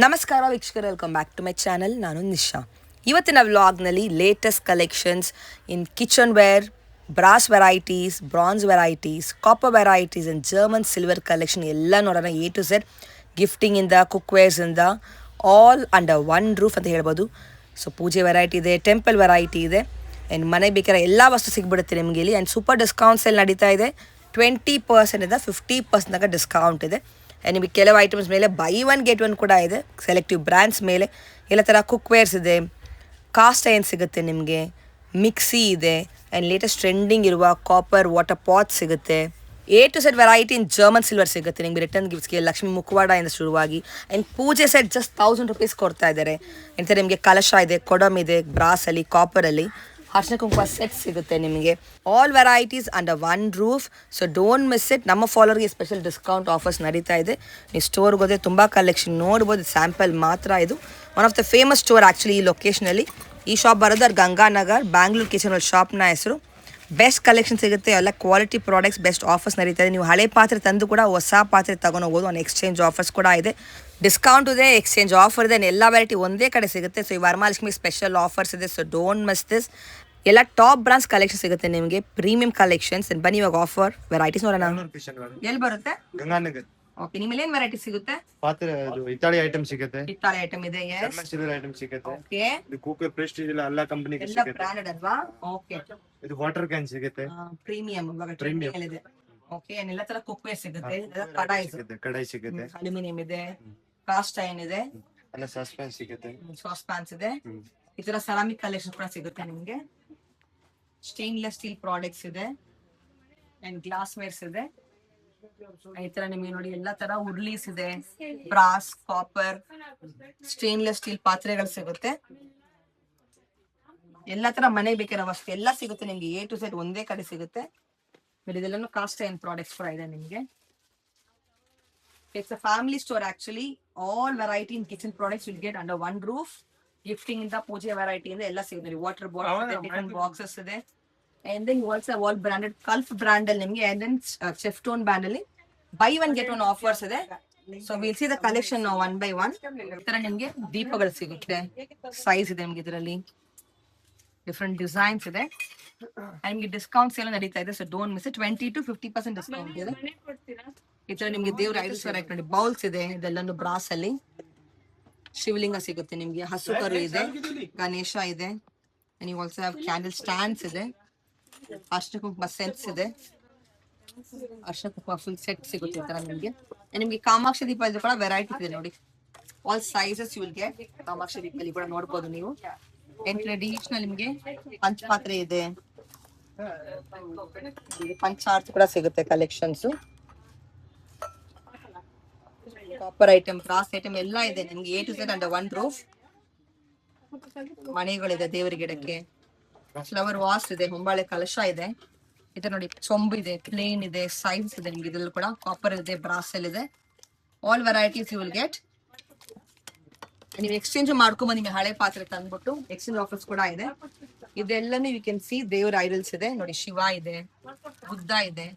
ನಮಸ್ಕಾರ ವೀಕ್ಷಕರು, welcome back to my channel. ನಾನು ನಿಶಾ. ಇವತ್ತಿನ ವ್ಲಾಗ್ನಲ್ಲಿ latest collections in kitchen ware, brass varieties, bronze varieties, copper varieties and German silver collection ಎಲ್ಲ ನೋಡೋಣ. ಎ ಟು ಝೆಡ್, ಗಿಫ್ಟಿಂಗಿಂದ ಕುಕ್ವೇರ್ಸಿಂದ ಆಲ್ ಅಂಡರ್ ಒನ್ ರೂಫ್ ಅಂತ ಹೇಳ್ಬೋದು. ಸೊ ಪೂಜೆ ವೆರೈಟಿ ಇದೆ, ಟೆಂಪಲ್ ವೆರೈಟಿ ಇದೆ, ಆ್ಯಂಡ್ ಮನೆಗೆ ಬೇಕಾದ್ರೆ ಎಲ್ಲ ವಸ್ತು ಸಿಗ್ಬಿಡುತ್ತೆ ನಿಮಗೆ ಇಲ್ಲಿ. ಆ್ಯಂಡ್ ಸೂಪರ್ ಡಿಸ್ಕೌಂಟ್ಸ್ ಎಲ್ಲ ನಡೀತಾ ಇದೆ. 20% 50% ತನಕ ಡಿಸ್ಕೌಂಟ್ ಇದೆ. ನಿಮಗೆ ಕೆಲವು ಐಟಮ್ಸ್ ಮೇಲೆ ಬೈ ಒನ್ ಗೆಟ್ ಒನ್ ಕೂಡ ಇದೆ. ಸೆಲೆಕ್ಟಿವ್ ಬ್ರ್ಯಾಂಡ್ಸ್ ಮೇಲೆ ಎಲ್ಲ ಥರ ಕುಕ್ವೇರ್ಸ್ ಇದೆ, ಕಾಸ್ಟ್ ಐರನ್ ಸಿಗುತ್ತೆ ನಿಮಗೆ, ಮಿಕ್ಸಿ ಇದೆ, ಆ್ಯಂಡ್ ಲೇಟೆಸ್ಟ್ ಟ್ರೆಂಡಿಂಗ್ ಇರುವ ಕಾಪರ್ ವಾಟರ್ ಪಾಟ್ ಸಿಗುತ್ತೆ. A to Z variety in German silver ಸಿಗುತ್ತೆ ನಿಮಗೆ ರಿಟರ್ನ್ ಗಿಫ್ಟ್ಸ್ಗೆ. ಲಕ್ಷ್ಮಿ ಮುಖವಾಡದಿಂದ ಶುರುವಾಗಿ ಆ್ಯಂಡ್ ಪೂಜೆ ಸೆಟ್ ಜಸ್ಟ್ 1000 ರೂಪೀಸ್ ಕೊಡ್ತಾ ಇದ್ದಾರೆ. ಎಂಥ ನಿಮಗೆ ಕಲಶ ಇದೆ, ಕೊಡಮ್ ಇದೆ, ಬ್ರಾಸಲ್ಲಿ, ಕಾಪರಲ್ಲಿ, ಅರ್ಶಿನ ಕುಂಕುಮ ಸೆಟ್ ಸಿಗುತ್ತೆ ನಿಮಗೆ. All varieties under one roof. So don't miss it. ನಮ್ಮ ಫಾಲೋವರ್ಗೆ ಸ್ಪೆಷಲ್ ಡಿಸ್ಕೌಂಟ್ ಆಫರ್ಸ್ ನಡೀತಾ ಇದೆ. ನೀವು ಸ್ಟೋರ್ಗೆ ಹೋದರೆ ತುಂಬ ಕಲೆಕ್ಷನ್ ನೋಡ್ಬೋದು. ಸ್ಯಾಂಪಲ್ ಮಾತ್ರ ಇದು. One of the famous store actually ಈ ಲೊಕೇಶನಲ್ಲಿ. ಈ ಶಾಪ್ ಬರೋದು ಗಂಗಾನಗರ್, ಬ್ಯಾಂಗ್ಳೂರ್ ಕಿಚನ್ ಅಲ್ಲಿ ಶಾಪ್ನ ಹೆಸರು. ಬೆಸ್ಟ್ ಕಲೆಕ್ಷನ್ ಸಿಗುತ್ತೆ, ಎಲ್ಲ ಕ್ವಾಲಿಟಿ ಪ್ರಾಡಕ್ಟ್ಸ್, ಬೆಸ್ಟ್ ಆಫರ್ಸ್ ನಡೀತಾ ಇದೆ. ನೀವು ಹಳೆ ಪಾತ್ರೆ ತಂದು ಕೂಡ ಹೊಸ ಪಾತ್ರೆ ತಗೊಂಡು ಹೋಗ್ಬೋದು. ಒಂದು ಎಕ್ಸ್ಚೇಂಜ್ ಆಫರ್ಸ್ ಕೂಡ ಇದೆ, ಡಿಸ್ಕೌಂಟ್ ಇದೆ, ಎಕ್ಸ್ಚೇಂಜ್ ಆಫರ್ ಇದೆ, ಎಲ್ಲ ವೆರೈಟಿ ಒಂದೇ ಕಡೆ ಸಿಗುತ್ತೆ. ಸೊ ಈ ವರಮಹಾಲಕ್ಷ್ಮಿ ಸ್ಪೆಷಲ್ ಆಫರ್ಸ್ ಇದೆ. So don't miss this. ಎಲ್ಲ ಟಾಪ್ ಬ್ರಾಂಡ್ಸ್ ಕಲೆಕ್ಷನ್ ಸಿಗುತ್ತೆ ನಿಮಗೆ, ಪ್ರೀಮಿಯಂ ಕಲೆಕ್ಷನ್ಸ್. ಬನ್ನಿ ಇವಾಗ ಆಫರ್ ವೆರೈಟೀಸ್ ನೋಡೋಣ. ಎಲ್ಲಿ ಬರುತ್ತೆ? ಗಂಗಾನಗರ್. ಓಕೆ, ನಿಮ್ಮಲ್ಲಿ ಏನು ವೆರೈಟಿ ಸಿಗುತ್ತೆ? ಪಾತ್ರೆ ಇತಾಳಿ ಐಟಮ್ ಸಿಗುತ್ತೆ, ಇತ್ತಾಳಿ ಐಟಮ್ ಇದೆ, ಸಿಲ್ವರ್ ಐಟಮ್ ಸಿಗುತ್ತೆ. ಓಕೆ, ಇದು ಕೂಕೆ ಪ್ರೆಸ್ಟೀಜ್ ಎಲ್ಲ ಕಂಪನಿಗೆ ಎಲ್ಲ ಸಿಗುತ್ತೆ. ಬ್ರಾಂಡೆಡ್ ಅಲ್ವಾ? ಓಕೆ, ಇದು ವಾಟರ್ ಕ್ಯಾನ್ ಸಿಗುತ್ತೆ, ಪ್ರೀಮಿಯಂ ಇವಾಗ Premium. ಟ್ರೆಂಡಿಂಗ್ ಇದೆ. ಓಕೆ, ಎಲ್ಲ ತರ ಕುಕ್ವೇರ್ ಸಿಗುತ್ತೆ, ಕಡಾಯಿ ಸಿಗುತ್ತೆ, ಕಡಾಯಿ ಸಿಗುತ್ತೆ, ಅಲ್ಯೂಮಿನಿಯಂ ಇದೆ, ಕಾಸ್ಟ್ ಐರನ್ ಇದೆ, ಎಲ್ಲ ಸಸ್ಪೆನ್ಸ್ ಸಿಗುತ್ತೆ, ಸಾಸ್ ಪ್ಯಾನ್ಸ್ ಇದೆ. ಈ ತರ ಸೆರಾಮಿಕ್ ಕಲೆಕ್ಷನ್ ಕೂಡ ಸಿಗುತ್ತೆ ನಿಮಗೆ. ಸ್ಟೇನ್ಲೆಸ್ ಸ್ಟೀಲ್ ಪ್ರಾಡಕ್ಟ್ಸ್ ಇದೆ ಅಂಡ್ ಗ್ಲಾಸ್ ವೇರ್ಸ್ ಇದೆ. ಈ ತರ ನಿಮಗೆ ನೋಡಿ ಎಲ್ಲ ತರ ಉರ್ಲೀಸ್ ಇದೆ, ಬ್ರಾಸ್, ಕಾಪರ್, ಸ್ಟೇನ್ಲೆಸ್ ಸ್ಟೀಲ್ ಪಾತ್ರೆಗಳು ಸಿಗುತ್ತೆ. ಎಲ್ಲ ತರ ಮನೆಗೆ ಬೇಕಿರೋ ವಸ್ತು ಎಲ್ಲ ಸಿಗುತ್ತೆ ನಿಮ್ಗೆ. ಎ ಟು ಸೆಟ್ ಒಂದೇ ಕಡೆ ಸಿಗುತ್ತೆ. ಇದೆಲ್ಲನೂ ಕಾಸ್ಟ್ ಐರನ್ ಪ್ರಾಡಕ್ಟ್ಸ್ ಕೂಡ ಇದೆ ನಿಮಗೆ. It's a family store actually. All variety in kitchen products will get under one roof. Gifting ಇಂದ ಪೂಜೆ ವೆರೈಟಿ ಇಂದ ಎಲ್ಲ ಸಿಗುತ್ತೆ. ವಾಟರ್ ಬಾಟಲ್ ಇದೆ, ಟಿಫನ್ ಬಾಕ್ಸಸ್ ಇದೆ, and then you also have all branded Gulf brand ಅಲ್ಲಿ ನಿಮಗೆ, and then Chefstone brand ಅಲ್ಲಿ buy one get one offers ಇದೆ. So will see the collection one by one. ಈ ತರ ನಿಮಗೆ ದೀಪಗಳು ಸಿಗುತ್ತೆ, ಸೈಜ್ ಇದೆ ನಿಮ್ಗೆ, ಇದರಲ್ಲಿ ಡಿಫ್ರೆಂಟ್ ಡಿಸೈನ್ಸ್ ಇದೆ. ನಿಮ್ಗೆ ಡಿಸ್ಕೌಂಟ್ಸ್ ಎಲ್ಲ ನಡೀತಾ ಇದೆ. So don't miss it. 20 to 50% discount ಇದೆ. ಈ ತರ ನಿಮ್ಗೆ ದೇವ್ರ ಐಡಲ್ಸ್ ನೋಡಿ, ಬೌಲ್ಸ್ ಇದೆ, ಇದೆಲ್ಲೊಂದು ಬ್ರಾಸ್ ಅಲ್ಲಿ. ಶಿವಲಿಂಗ ಸಿಗುತ್ತೆ ನಿಮ್ಗೆ, ಹಸುಕರು ಇದೆ, ಗಣೇಶ ಇದೆ, ನೀವು ಆಲ್ಸೋ ಹ್ಯಾವ್ ಕ್ಯಾಂಡಲ್ ಸ್ಟ್ಯಾಂಡ್ಸ್ ಇದೆ, ಅರ್ಶಿನ ಕುಂಕುಮ ಸೆಟ್ಸ್ ಇದೆ, ಅರ್ಶಿನ ಕುಂಕುಮ ಫುಲ್ ಸೆಟ್ ಸಿಗುತ್ತೆ ಈ ತರ ನಿಮ್ಗೆ. ನಿಮ್ಗೆ ಕಾಮಾಕ್ಷಿ ದೀಪ ಇದು ಕೂಡ ವೆರೈಟಿ ಇದೆ ನೋಡಿ. All sizes you will get. Kamakshi ದೀಪ ಇಲ್ಲಿ ಕೂಡ ನೋಡ್ಬೋದು ನೀವು. ಟ್ರೆಡಿಷನಲ್ ನಿಮ್ಗೆ ಪಂಚಪಾತ್ರೆ ಇದೆ, ಪಂಚಾರ್ತ್ ಕೂಡ ಸಿಗುತ್ತೆ collections. Copper item, brass item ಎಲ್ಲ ಇದೆ ನಿಮ್ಗೆ. A to Z under one roof. ಮನೆಗಳಿದೆ, ದೇವರ ಗಿಡಕ್ಕೆ ಫ್ಲವರ್ ವಾಸ್ ಇದೆ, ಹೊಂಬಾಳೆ ಕಲಶ ಇದೆ. ಇದು ನೋಡಿ, ಚೊಂಬು ಇದೆ, ಪ್ಲೇನ್ ಇದೆ, ಸೈಜ್ ಇದೆ ನಿಮ್ಗೆ. ಇದ್ರಲ್ಲಿ ಕೂಡ ಕಾಪರ್ ಇದೆ, ಬ್ರಾಸ್ ಅಲ್ಲಿ ಇದೆ. All varieties you will get. ನೀವು ಎಕ್ಸ್ಚೇಂಜ್ ಮಾಡ್ಕೊಂಬ, ನಿಮಗೆ ಹಳೆ ಪಾತ್ರೆ ತಂದ್ಬಿಟ್ಟು ಎಕ್ಸ್ಚೇಂಜ್ ಆಫರ್ಸ್ ಕೂಡ ಇದೆ. ಇದೆಲ್ಲನೂ ಯು ಕ್ಯಾನ್ ಸಿ ದೇವ್ರ ಐಡಲ್ಸ್ ಇದೆ ನೋಡಿ. ಶಿವ ಇದೆ, ಬುದ್ಧ ಇದೆ,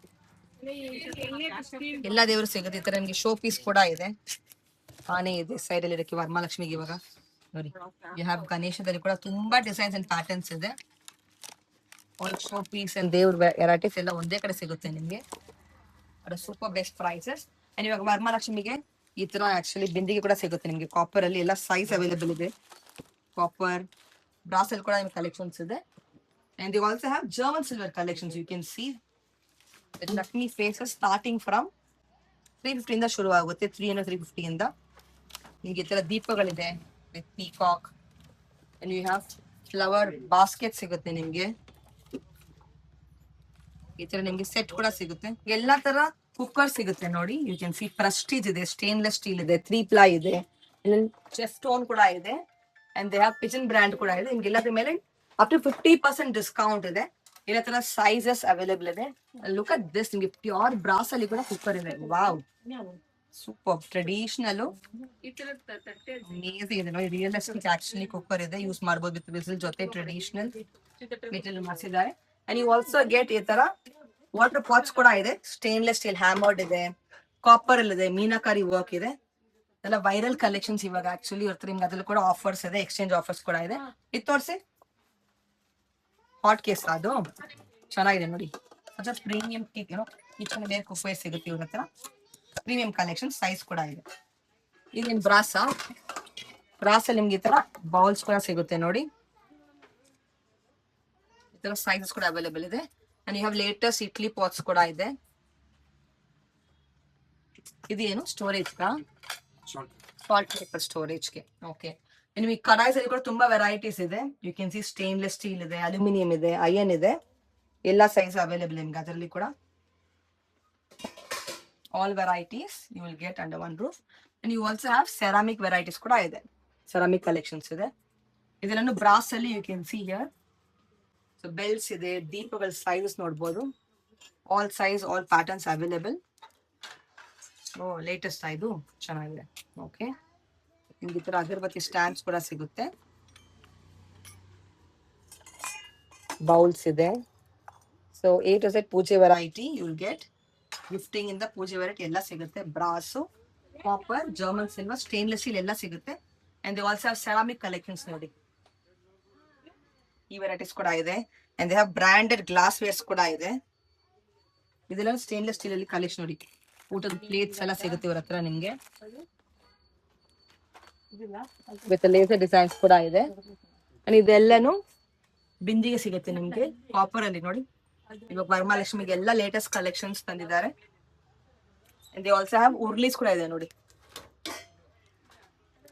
ಎಲ್ಲ ದೇವರು ಸಿಗುತ್ತೆ. ಈ ತರ ನಿಮ್ಗೆ ಶೋ ಪೀಸ್ ಕೂಡ ಇದೆ. ಆನೆ ಇದೆ ಸೈಡ್ ಅಲ್ಲಿ ಇರಕ್ಕೆ ವರಮಹಾಲಕ್ಷ್ಮಿಗೆ. ಇವಾಗ ನೋಡಿ, ಯು ಹ್ಯಾವ್ ಗಣೇಶದಲ್ಲಿ ಕೂಡ ತುಂಬಾ ಡಿಸೈನ್ಸ್ ಅಂಡ್ ಪ್ಯಾಟರ್ನ್ಸ್ ಇದೆ. ಆಲ್ ಶೋ ಪೀಸ್ ಅಂಡ್ ದೇವ್ರ ವೆರೈಟೀಸ್ ಎಲ್ಲ ಒಂದೇ ಕಡೆ ಸಿಗುತ್ತೆ ನಿಮ್ಗೆ. Super best prices. ಅಂಡ್ ಇವಾಗ ವರಮಹಾಲಕ್ಷ್ಮಿಗೆ ಈ ತರ ಆಕ್ಚುಲಿ ಬಿಂದಿಗೆ ಕೂಡ ಸಿಗುತ್ತೆ ನಿಮ್ಗೆ. ಕಾಪರ್ ಅಲ್ಲಿ ಎಲ್ಲ ಸೈಜ್ ಅವೈಲೇಬಲ್ ಇದೆ. ಕಾಪರ್, ಬ್ರಾಸ್ ಅಲ್ಲಿ ಕೂಡ ನಿಮ್ಗೆ ಕಲೆಕ್ಷನ್ಸ್ ಇದೆ. And you also have German silver collections. You can see Lakshmi faces starting from 350 ಇಂದ ಶುರು ಆಗುತ್ತೆ. 300 350 ಇಂದ ನಿಮ್ಗೆ ಈ ತರ ದೀಪಗಳಿದೆ with peacock. And you have flower basket ಸಿಗುತ್ತೆ ನಿಮ್ಗೆ. ಈ ತರ ನಿಮ್ಗೆ ಸೆಟ್ ಕೂಡ ಸಿಗುತ್ತೆ. ಎಲ್ಲಾ ತರ ಕುಕ್ಕರ್ ಸಿಗುತ್ತೆ ನೋಡಿ. ಯು ಕ್ಯಾನ್ ಸಿ ಪ್ರೆಸ್ಟೀಜ್ ಇದೆ, ಸ್ಟೇನ್ಲೆಸ್ ಸ್ಟೀಲ್ ಇದೆ, 3 ಪ್ಲೈ ಇದೆ, ಚೆಫ್ಟೋನ್ ಕೂಡ ಇದೆ, and they have Pigeon brand ಕೂಡ ಇದೆ. ನಿಮ್ಗೆ ಎಲ್ಲದ್ರ ಮೇಲೆ ಅಪ್ ಟು 50% ಡಿಸ್ಕೌಂಟ್ ಇದೆ. ಎಲ್ಲ ತರ ಸೈಜಸ್ ಅವೈಲೇಬಲ್ ಇದೆ. ಲುಕ್ ಅಟ್ ದಿಸ್, ನಿಮ್ಗೆ ಪ್ಯೂರ್ ಬ್ರಾಸ್ ಅಲ್ಲಿ ಕೂಡ ಕುಕ್ಕರ್ ಇದೆ. ವಾವ್, ಸೂಪರ್ ಟ್ರೆಡಿಷನಲ್, ಅಮೇಜಿಂಗ್ ಇದೆ ನೋಡಿ. ರಿಯಲಿಸ್ಟಿಕ್ ಆಕ್ಚುಲಿ ಕುಕ್ಕರ್ ಇದೆ, ಯೂಸ್ ಮಾಡಬಹುದು ವಿತ್ ವಿಸಿಲ್ ಜೊತೆ. ಟ್ರೆಡಿಷನಲ್ ಮೆಟೀರಿಯಲ್ ಮಾಡಿಸಿದ್ದಾರೆ. ಅಂಡ್ ಯು ಆಲ್ಸೋ ಗೆಟ್ ಈ ತರ ವಾಟರ್ ಪಾಟ್ಸ್ ಕೂಡ ಇದೆ. ಸ್ಟೇನ್ಲೆಸ್ ಸ್ಟೀಲ್ ಹ್ಯಾಮರ್ಡ್ ಇದೆ, ಕಾಪರ್ ಅಲ್ಲಿ ಇದೆ, ಮೀನಾಕಾರಿ ವರ್ಕ್ ಇದೆ. ಎಲ್ಲ ವೈರಲ್ ಕಲೆಕ್ಷನ್ಸ್ ಇವಾಗ ಆಕ್ಚುಲಿ ಇರ್ತಾರೆ ನಿಮ್ಗೆ ಅದ್ರಲ್ಲಿ ಕೂಡ ಆಫರ್ಸ್ ಇದೆ, ಎಕ್ಸ್ಚೇಂಜ್ ಆಫರ್ಸ್ ಕೂಡ ಇದೆ. ಇದು ತೋರಿಸಿ, ಹಾಟ್ ಕೇಸ್ ಅದು ಚೆನ್ನಾಗಿದೆ ನೋಡಿ. ಅದು ಪ್ರೀಮಿಯಂ ಏನೋ ಕಿಚನ್ ವೇರ್ ಕುಕ್ವೇರ್ ಸಿಗುತ್ತೆ ಇವ್ರ ಹತ್ರ. ಪ್ರೀಮಿಯಂ ಕಲೆಕ್ಷನ್ ಸೈಜ್ ಕೂಡ ಇದೆ. ಇದೇನು ಬ್ರಾಸಲ್ಲಿ ನಿಮ್ಗೆ ಈ ತರ ಬೌಲ್ಸ್ ಕೂಡ ಸಿಗುತ್ತೆ ನೋಡಿ. ಈ ತರ ಸೈಜಸ್ ಕೂಡ ಅವೈಲೇಬಲ್ ಇದೆ. And you have latest idli pots ಕೂಡ ಇದೆ. ಇದೇನು ಸ್ಟೋರೇಜ್ ಸಾಲ್ಟ್ ಪೇಪರ್ ಸ್ಟೋರೇಜ್ಗೆ. ಓಕೆ, ನಿಮಗೆ ಕಡಾಯ್ಸ್ ಅಲ್ಲಿ ಕೂಡ ತುಂಬಾ ವೆರೈಟೀಸ್ ಇದೆ. You can see stainless steel ಇದೆ, ಅಲ್ಯೂಮಿನಿಯಂ ಇದೆ, ಐರನ್ ಇದೆ, ಎಲ್ಲ ಸೈಜ್ ಅವೈಲೇಬಲ್ ನಿಮ್ಗೆ ಅದರಲ್ಲಿ ಕೂಡ. All varieties you will get under one roof. And you also have ceramic varieties ಕೂಡ ಇದೆ, ಸೆರಾಮಿಕ್ ಕಲೆಕ್ಷನ್ಸ್ ಇದೆ. ಇದೆಲ್ಲ ಬ್ರಾಸ್ ಅಲ್ಲಿ you can see here. So bells ಇದೆ, ದೀಪಗಳ ಸೈಜಸ್ ನೋಡ್ಬೋದು. All size, all patterns available. Oh latest ಇದು ಚೆನ್ನಾಗಿದೆ. ಓಕೆ, ನಿಮ್ಗೆ ಈ ತರ ಅಗರಬತ್ತಿ ಸ್ಟ್ಯಾಂಡ್ಸ್ ಕೂಡ ಸಿಗುತ್ತೆ. ಬೌಲ್ಸ್ ಇದೆ. ಸೊ A to Z ಪೂಜೆ variety you will get. Gifting ಇಂದ ಪೂಜೆ ವೆರೈಟಿ ಎಲ್ಲ ಸಿಗುತ್ತೆ. Brass, copper, German silver, stainless steel ಎಲ್ಲ ಸಿಗುತ್ತೆ. And they also have ceramic collections ನೋಡಿ. ಈ ವೆರೈಟೀಸ್ ಕೂಡ ಇದೆ. And they have branded glass wares ಕೂಡ ಇದೆ. ಇದೆಲ್ಲ ಸ್ಟೇನ್ಲೆಸ್ ಸ್ಟೀಲ್ ಅಲ್ಲಿ ಕಲೆಕ್ಷನ್ ನೋಡಿ. ಊಟದ ಪ್ಲೇಟ್ಸ್ ಎಲ್ಲ ಸಿಗುತ್ತೆ ಇವ್ರ ಹತ್ರ ನಿಮ್ಗೆ. ವಿತ್ ಲೇಸರ್ ಡಿಸೈನ್ಸ್ ಕೂಡ ಇದೆ. ಅಂಡ್ ಇದೆಲ್ಲನು ಬಿಂದಿಗೆ ಸಿಗುತ್ತೆ ನಿಮ್ಗೆ ಕಾಪರ್ ಅಲ್ಲಿ ನೋಡಿ. ಇವಾಗ ವರಮಹಾಲಕ್ಷ್ಮಿಗೆ ಎಲ್ಲ ಲೇಟೆಸ್ಟ್ ಕಲೆಕ್ಷನ್ಸ್ ತಂದಿದ್ದಾರೆ. ದೇ ಆಲ್ಸೋ ಹ್ಯಾವ್ ಉರ್ಲೀಸ್ ಕೂಡ ಇದೆ ನೋಡಿ.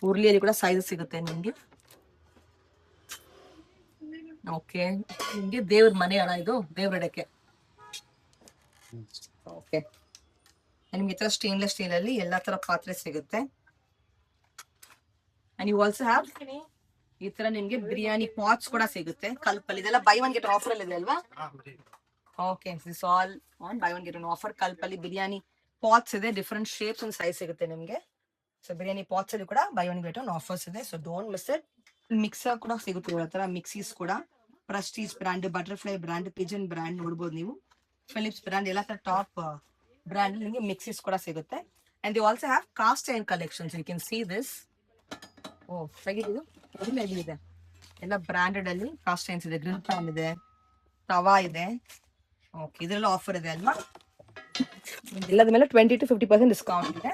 ಉರ್ಲಿಯಲ್ಲಿ ಕೂಡ ಸೈಜ್ ಸಿಗುತ್ತೆ ನಿಮ್ಗೆ. ಓಕೆ, ನಿಮ್ಗೆ ದೇವ್ರ ಮನೆ ಅಲ್ಲ ಇದು, ದೇವ್ರ ಇಡಕ್ಕೆ. ಓಕೆ, ನಿಮ್ಗೆ ಈ ತರ ಸ್ಟೇನ್ಲೆಸ್ ಸ್ಟೀಲ್ ಅಲ್ಲಿ ಎಲ್ಲಾ ತರ ಪಾತ್ರೆ ಸಿಗುತ್ತೆ. ಅಂಡ್ ಯು ಆಲ್ಸೋ ಹ್ಯಾವ್ ಈ ತರ ನಿಮ್ಗೆ ಬಿರಿಯಾನಿ ಪಾಟ್ಸ್ ಕೂಡ ಸಿಗುತ್ತೆ ಕಲ್ಪಲ್ಲಿ. ಇದೆಲ್ಲ ಬೈ ಒನ್ ಗೆಟ್ ಆಫರ್ ಅಲ್ಲಿ ಇದೆ ಅಲ್ವಾ? Okay, this all on buy one get one offer. ಕಲ್ಪಲ್ಲಿ ಬಿರಿಯಾನಿ ಪಾಟ್ಸ್ ಇದೆ, ಡಿಫ್ರೆಂಟ್ ಶೇಪ್ಸ್ ಅಂಡ್ ಸೈಜ್ ಸಿಗುತ್ತೆ ನಿಮ್ಗೆ. ಸೊ ಬಿರಿಯಾನಿ ಪಾಟ್ಸ್ ಅಲ್ಲಿ ಕೂಡ buy one get one offers ಇದೆ. So don't miss it. Mixer ಕೂಡ ಸಿಗುತ್ತೆ ಇವ್ರ ಹತ್ರ. ಮಿಕ್ಸೀಸ್ ಕೂಡ Prestige brand, Butterfly brand, Pigeon brand ನೋಡ್ಬೋದು ನೀವು. ಫಿಲಿಪ್ಸ್ ಬ್ರ್ಯಾಂಡ್ ಎಲ್ಲ ತರ ಟಾಪ್ ಬ್ರ್ಯಾಂಡ್ ನಿಮಗೆ ಮಿಕ್ಸೀಸ್ ಕೂಡ ಸಿಗುತ್ತೆ. And they also have cast iron collections. You can see this. Oh ಹೇಗಿದೆ, ಇದೆ ಎಲ್ಲ ಬ್ರಾಂಡೆಡ್ ಅಲ್ಲಿ ಕಾಸ್ಟ್ ಐರನ್ಸ್ ಇದೆ. ಗ್ರಿಲ್ ಪ್ಯಾನ್ ಇದೆ, ತವಾ ಇದೆ. ಓಕೆ, ಇದೆಲ್ಲ ಆಫರ್ ಇದೆ ಅಲ್ವಾ? ಎಲ್ಲದ ಮೇಲೆ 20 to 50% ಡಿಸ್ಕೌಂಟ್ ಇದೆ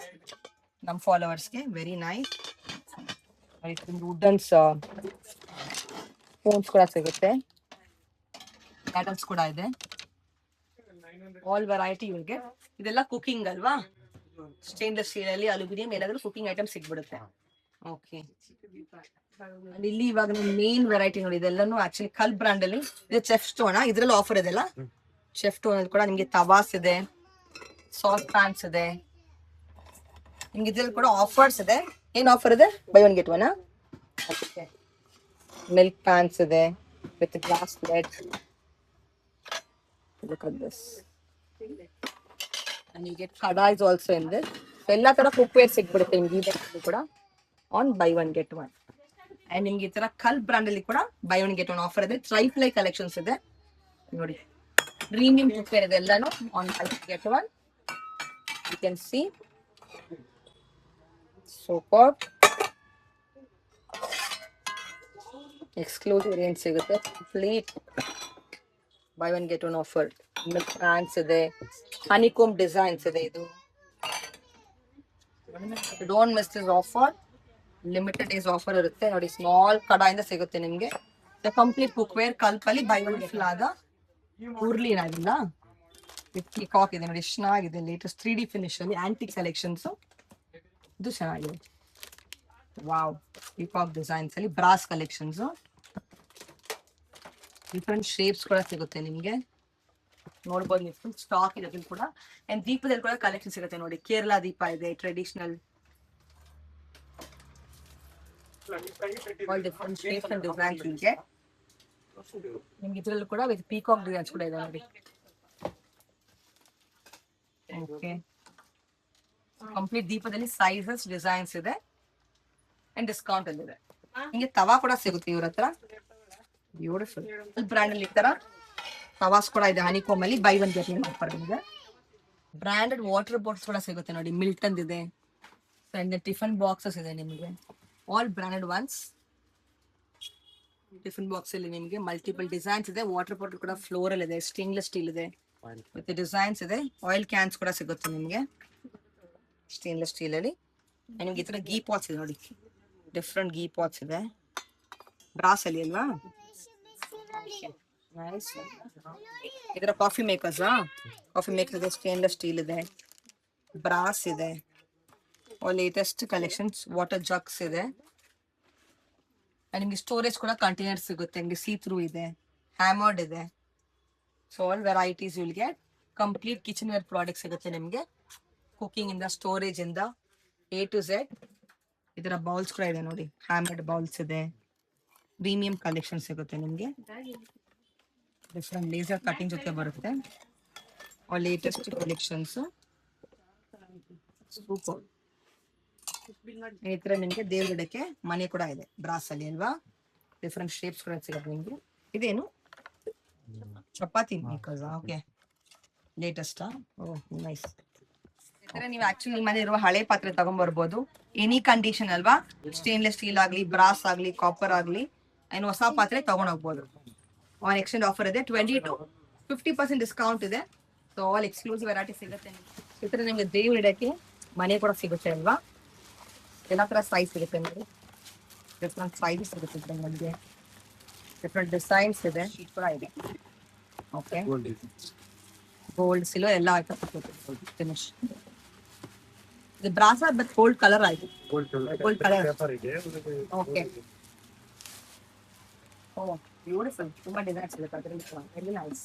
ನಮ್ಮ ಫಾಲೋವರ್ಸ್ಗೆ. Very nice. ವುಡನ್ಸ್ ಫೋನ್ಸ್ ಕೂಡ ಸಿಗುತ್ತೆ. ಪ್ಯಾಟರ್ನ್ಸ್ ಕೂಡ ಇದೆ. ಆಲ್ ವೆರೈಟಿ ಇವ್ರಿಗೆ. ಇದೆಲ್ಲ ಕುಕಿಂಗ್ ಅಲ್ವಾ? ಸ್ಟೇನ್ಲೆಸ್ ಸ್ಟೀಲ್ ಅಲ್ಲಿ, ಅಲ್ಯೂಮಿನಿಯಂ ಎಲ್ಲಾದ್ರೂ ಕುಕಿಂಗ್ ಐಟಮ್ ಸಿಗ್ಬಿಡುತ್ತೆ. ಓಕೆ, ಇಲ್ಲಿ ಇವಾಗ ಮೇನ್ ವೆರೈಟಿ ನೋಡಿ. ಇದೆಲ್ಲಾನು ಆಕ್ಚುಲಿ ಕಲ್ ಬ್ರಾಂಡ್ ಅಲ್ಲಿ ಇದು. ಚೆಫ್ ಸ್ಟೋನ್, ಇದ್ರಲ್ಲಿ ಆಫರ್ ಇದೆಲ್ಲ. ಚೆಫ್ ಸ್ಟೋನ್ ಅಲ್ಲಿ ಕೂಡ ನಿಮ್ಗೆ ತವಾಸ್ ಇದೆ, ಸಾಸ್ ಪ್ಯಾನ್ಸ್ ಇದೆ. ನಿಮ್ಗೆ ಇದ್ರಲ್ಲಿ ಕೂಡ ಆಫರ್ಸ್ ಇದೆ. ಏನ್ ಆಫರ್ ಇದೆ? Buy one get one. Milk pans ಇದೆ with glass plate. Look at this. And you get kadais also in this. So ಎಲ್ಲ ತರ ಕುಕ್ವೇರ್ ಸಿಗ್ಬಿಡುತ್ತೆ ನಿಮ್ಗೆ ಈ ಬ್ರಾಂಡ್ ಕೂಡ on buy one get one. And ನಿಮ್ಗೆ ಈ ತರ ಕಲ್ ಬ್ರಾಂಡ್ ಅಲ್ಲಿ ಕೂಡ buy one get one offer ಇದೆ. ಟ್ರೈಫ್ಲೈ ಕಲೆಕ್ಷನ್ಸ್ ಇದೆ ನೋಡಿ. ಪ್ರೀಮಿಯಂ ಕುಕ್ವೇರ್ ಇದೆ ಎಲ್ಲಾನು on buy get one. You can see super exclusive range ಸಿಗುತ್ತೆ. Complete buy one get one offer. Milk pans ಇದೆ, ಹನಿಕೋಮ್ ಡಿಸೈನ್ಸ್ ಇದೆ. ಇದು don't miss this offer. Limited days offer ಇರುತ್ತೆ ನೋಡಿ. ಸ್ಮಾಲ್ ಕಡಾಯಿಂದ ಸಿಗುತ್ತೆ ನಿಮ್ಗೆ. Complete cookware ಕಲ್ಪಲ್ಲಿ by one get ಆದ ಉರ್ಲಿ ಏನಾಗಿಲ್ಲ. ಪಿಕಾಕ್ ಇದೆ ನೋಡಿ, ಎಷ್ಟು ಚೆನ್ನಾಗಿದೆ. ಲೇಟೆಸ್ಟ್ 3D ಫಿನಿಶ್ ಅಲ್ಲಿ ಆಂಟಿಕ್ ಕಲೆಕ್ಷನ್ಸ್. ಇದು ಚೆನ್ನಾಗಿದೆ. ವಾವ್, ಪಿಕಾಕ್ ಡಿಸೈನ್ಸ್ ಅಲ್ಲಿ ಬ್ರಾಸ್ ಕಲೆಕ್ಷನ್ಸ್. ಡಿಫ್ರೆಂಟ್ ಶೇಪ್ಸ್ ಕೂಡ ಸಿಗುತ್ತೆ ನಿಮ್ಗೆ. ನೋಡ್ಬೋದು ನೀವು, ಫುಲ್ ಸ್ಟಾಕ್ ಇದೆ ಕೂಡ. ಅಂಡ್ ದೀಪದಲ್ಲಿ ಕೂಡ ಕಲೆಕ್ಷನ್ ಸಿಗುತ್ತೆ ನೋಡಿ. ಕೇರಳ ದೀಪ ಇದೆ, traditional. All different shapes and designs ನಿಮಗೆ. ನಿಮ್ಗೆ ಇದ್ರಲ್ಲೂ ಕೂಡ ವಿತ್ ಪೀಕಾಕ್ ಡಿಸೈನ್ಸ್ ಕೂಡ ಇದೆ ನೋಡಿ. ಓಕೆ, ಕಂಪ್ಲೀಟ್ ದೀಪದಲ್ಲಿ ಸೈಜಸ್ ಡಿಸೈನ್ಸ್ ಇದೆ ಅಂಡ್ ಡಿಸ್ಕೌಂಟ್ ಅಲ್ಲಿ ಇದೆ. ನಿಮಗೆ ತವಾ ಕೂಡ ಸಿಗುತ್ತೆ ಇವ್ರ ಹತ್ರ. ಬ್ಯೂಟಿಫುಲ್ ಬ್ರ್ಯಾಂಡ್ ಅಲ್ಲಿ ಈ ತರ ತವಾಸ್ ಕೂಡ ಇದೆ. ಹನಿಕೋಮ್ ಅಲ್ಲಿ buy one get one offer ಇದೆ. ಬ್ರಾಂಡೆಡ್ ವಾಟರ್ ಬಾಟಲ್ಸ್ ಕೂಡ ಸಿಗುತ್ತೆ ನೋಡಿ. ಮಿಲ್ಟನ್ ಇದೆ, ಅಂಡ್ ಟಿಫನ್ ಬಾಕ್ಸಸ್ ಇದೆ ನಿಮಗೆ, all branded once. Tiffin box ಅಲ್ಲಿ ನಿಮಗೆ ಮಲ್ಟಿಪಲ್ ಡಿಸೈನ್ಸ್ ಇದೆ. ವಾಟರ್ ಬಾಟಲ್ ಕೂಡ ಫ್ಲೋರಲ್ ಇದೆ, ಸ್ಟೇನ್ಲೆಸ್ ಸ್ಟೀಲ್ ಇದೆ, ಮತ್ತೆ ಡಿಸೈನ್ಸ್ ಇದೆ. ಆಯಿಲ್ ಕ್ಯಾನ್ಸ್ ಕೂಡ ಸಿಗುತ್ತೆ ನಿಮಗೆ ಸ್ಟೇನ್ಲೆಸ್ ಸ್ಟೀಲ್ ಅಲ್ಲಿ. ನಿಮ್ಗೆ ಈ ತರ ಗೀ ಪಾಟ್ಸ್ ಇದೆ ನೋಡಿ, ಡಿಫ್ರೆಂಟ್ ಗೀ ಪಾಟ್ಸ್ ಇದೆ, ಬ್ರಾಸ್ ಅಲ್ಲಿ ಅಲ್ವಾ. ನೈಸ್. ಇದರ ಕಾಫಿ ಮೇಕರ್ಸ್, ಕಾಫಿ ಮೇಕರ್ ಇದೆ, ಸ್ಟೇನ್ಲೆಸ್ ಸ್ಟೀಲ್ ಇದೆ, ಬ್ರಾಸ್ ಇದೆ, ಲೇಟೆಸ್ಟ್ ಕಲೆಕ್ಷನ್ಸ್ ವಾಟರ್ ಜಗ್ಸ್ ಇದೆ. ನಿಮ್ಗೆ ಸ್ಟೋರೇಜ್ ಕೂಡ ಕಂಟೈನರ್ ಸಿಗುತ್ತೆ, ನಿಮಗೆ ಸೀ ಥ್ರೂ ಇದೆ, ಹ್ಯಾಮರ್ಡ್ ಇದೆ. So all varieties will get. Complete kitchen ware product ಸಿಗುತ್ತೆ ನಿಮಗೆ, ಕುಕಿಂಗ್ ಇಂದ ಸ್ಟೋರೇಜ್ ಇಂದ A to Z. ಇದರ ಬೌಲ್ಸ್ ಕೂಡ ಇದೆ ನೋಡಿ, ಹ್ಯಾಮರ್ಡ್ ಬೌಲ್ಸ್ ಇದೆ, ಪ್ರೀಮಿಯಂ ಕಲೆಕ್ಷನ್ ಸಿಗುತ್ತೆ ನಿಮಗೆ. ಡಿಫ್ರೆಂಟ್ ಲೇಸರ್ ಕಟಿಂಗ್ ಜೊತೆ ಬರುತ್ತೆ, ಲೇಟೆಸ್ಟ್ ಕಲೆಕ್ಷನ್ಸ್. ಸೂಪರ್. ಈ ತರ ನಿಮಗೆ ದೇವರಿಡಕ್ಕೆ ಮನೆ ಕೂಡ ಇದೆ ಬ್ರಾಸ್ ಅಲ್ಲಿ ಅಲ್ವಾ. ಡಿಫ್ರೆಂಟ್ ಶೇಪ್ಸ್ ಕೂಡ ಸಿಗುತ್ತೆ ನಿಮಗೆ. ಇದೇನು chapati makers? Okay, latest. Oh nice. ಈ ತರ ನೀವು ಆಕ್ಚುಲಿ ನಿಮ್ಮ ಮನೆ ಇರುವ ಹಳೆ ಪಾತ್ರೆ ತಗೊಂಡ್ಬರ್ಬೋದು, ಎನಿ ಕಂಡೀಷನ್ ಅಲ್ವಾ. ಸ್ಟೇನ್ಲೆಸ್ ಸ್ಟೀಲ್ ಆಗ್ಲಿ, ಬ್ರಾಸ್ ಆಗ್ಲಿ, ಕಾಪರ್ ಆಗ್ಲಿ, ಏನು ಹೊಸ ಪಾತ್ರೆ ತಗೊಂಡ್ ಹೋಗ್ಬೋದು. ಆನ್ ಎಕ್ಸ್ಚೇಂಜ್ ಆಫರ್ ಇದೆ, 20 to 50% ಡಿಸ್ಕೌಂಟ್ ಇದೆ. ಸೊ ಆಲ್ ಎಕ್ಸ್ಕ್ಲೂಸಿವ್ ವೆರೈಟಿ ಸಿಗುತ್ತೆ. ಈ ತರ ನಿಮಗೆ ದೇವರಿಡಕ್ಕೆ ಮನೆ ಕೂಡ ಸಿಗುತ್ತೆ ಅಲ್ವಾ. ಎಲ್ಲ ತರ ಸೈಜ್ ಸಿಗುತ್ತೆ ನೋಡಿ, ಡಿಫ್ರೆಂಟ್ ಸೈಜ್ ಸಿಗುತ್ತೆ ನಿಮಗೆ, ಡಿಫ್ರೆಂಟ್ ಡಿಸೈನ್ಸ್ ಇದೆ, ಶೀಟ್ ಕೂಡ ಇದೆ. ಓಕೆ, ಗೋಲ್ಡ್ ಸಿಲ್ವರ್ ಎಲ್ಲ ಐಟಮ್ ಸಿಗುತ್ತೆ ಫಿನಿಶ್. ಇದು ಬ್ರಾಸ್ ಬಟ್ ಗೋಲ್ಡ್ ಕಲರ್ ಆಯ್ತು, ಗೋಲ್ಡ್ ಕಲರ್. ಓಕೆ, ಓ ಬ್ಯೂಟಿಫುಲ್. ತುಂಬಾ ಡಿಸೈನ್ಸ್ ಸಿಗುತ್ತೆ ಅದರಲ್ಲಿ, ವೆರಿ ನೈಸ್.